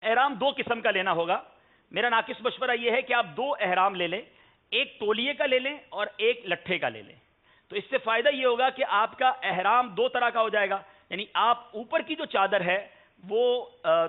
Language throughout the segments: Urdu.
احرام دو قسم کا لینا ہوگا. میرا ناقص مشورہ یہ ہے کہ آپ دو احرام لے لیں, ایک تولیے کا لے لیں اور ایک لٹھے کا لے لیں. تو اس سے فائدہ یہ ہوگا کہ آپ کا احرام دو طرح کا ہو جائے گا. یعنی آپ اوپر کی جو چادر ہے وہ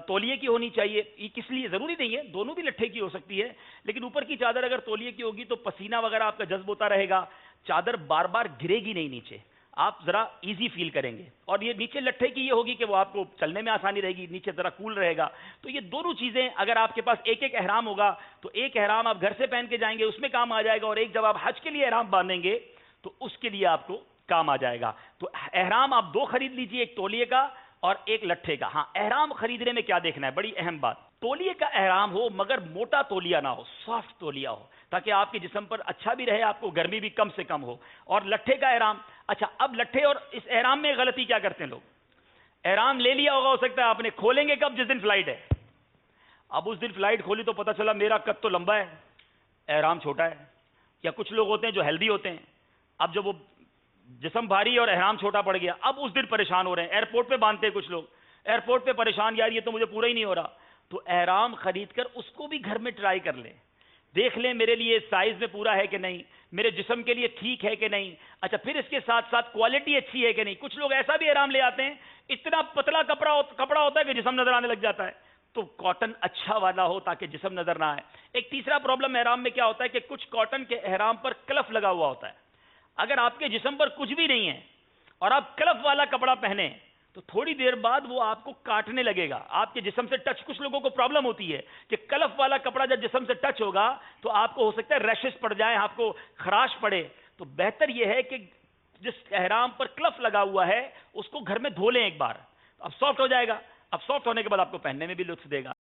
تولیے کی ہونی چاہیے. یہ کس لیے ضروری نہیں ہے, دونوں بھی لٹھے کی ہو سکتی ہے, لیکن اوپر کی چادر اگر تولیے کی ہوگی تو پسینہ وغیرہ آپ کا جذب ہوتا رہے گا, چادر بار بار گرے گی نہیں نیچے, آپ ذرا ایزی فیل کریں گے. اور یہ نیچے لٹھے کی یہ ہوگی کہ وہ آپ کو چلنے میں آسانی رہے گی, نیچے ذرا کول رہے گا. تو یہ دونوں چیزیں اگر آپ کے پاس ایک ایک احرام ہوگا تو ایک احرام آپ گھر سے پہن کے جائیں گے, اس میں کام آ جائے گا, اور ایک جب آپ حج کے لیے احرام باندھیں گے تو اس کے لیے آپ کو کام آ جائے گا. تو احرام آپ دو خرید لیجئے, ایک تولیے کا اور ایک لٹھے کا. ہاں, احرام خریدنے میں کیا دیکھنا ہے, بڑی اہم بات, تولیے کا احرام ہو مگر موٹا تولیہ نہ ہو, سافٹ تولیہ ہو, تاکہ آپ کے جسم پر اچھا بھی رہے, آپ کو گرمی بھی کم سے کم ہو. اور لٹھے کا احرام, اچھا اب لٹھے اور اس احرام میں غلطی کیا کرتے ہیں لوگ, احرام لے لیا ہوگا, ہو سکتا ہے آپ نے, کھولیں گے کب, جس دن فلائٹ ہے. اب اس دن فلائٹ کھولی تو پتہ چلا میرا قد تو لمبا ہے, احرام چھوٹا ہے. یا کچھ لوگ ہوتے ہیں جو ہیلدی ہوتے ہیں, اب جب وہ جسم بھاری اور احرام چھوٹا پڑ گیا, اب اس دن پریشان ہو رہے ہیں. ایئرپورٹ پہ باندھتے ہیں کچھ لوگ, ایئرپورٹ پہ پریشان, یار یہ تو مجھے پورا ہی نہیں ہو رہا. تو احرام خرید کر اس کو بھی گھر میں ٹرائی کر لیں, دیکھ لیں میرے لیے سائز میں پورا ہے کہ نہیں, میرے جسم کے لیے ٹھیک ہے کہ نہیں. اچھا, پھر اس کے ساتھ ساتھ کوالٹی اچھی ہے کہ نہیں. کچھ لوگ ایسا بھی احرام لے آتے ہیں, اتنا پتلا کپڑا ہوتا ہے کہ جسم نظر آنے لگ جاتا ہے. تو کاٹن اچھا والا ہو تاکہ جسم نظر نہ آئے. ایک تیسرا پرابلم احرام میں کیا ہوتا ہے کہ کچھ کاٹن کے احرام پر کلف لگا ہوا ہوتا ہے. اگر آپ کے جسم پر کچھ بھی نہیں ہے اور آپ کلف والا کپڑا پہنے تو تھوڑی دیر بعد وہ آپ کو کاٹنے لگے گا, آپ کے جسم سے ٹچ. کچھ لوگوں کو پرابلم ہوتی ہے کہ کلف والا کپڑا جب جسم سے ٹچ ہوگا تو آپ کو ہو سکتا ہے ریشز پڑ جائیں, آپ کو خراش پڑے. تو بہتر یہ ہے کہ جس احرام پر کلف لگا ہوا ہے اس کو گھر میں دھو لیں ایک بار, اب سافٹ ہو جائے گا. اب سافٹ ہونے کے بعد آپ کو پہننے میں بھی لطف دے گا.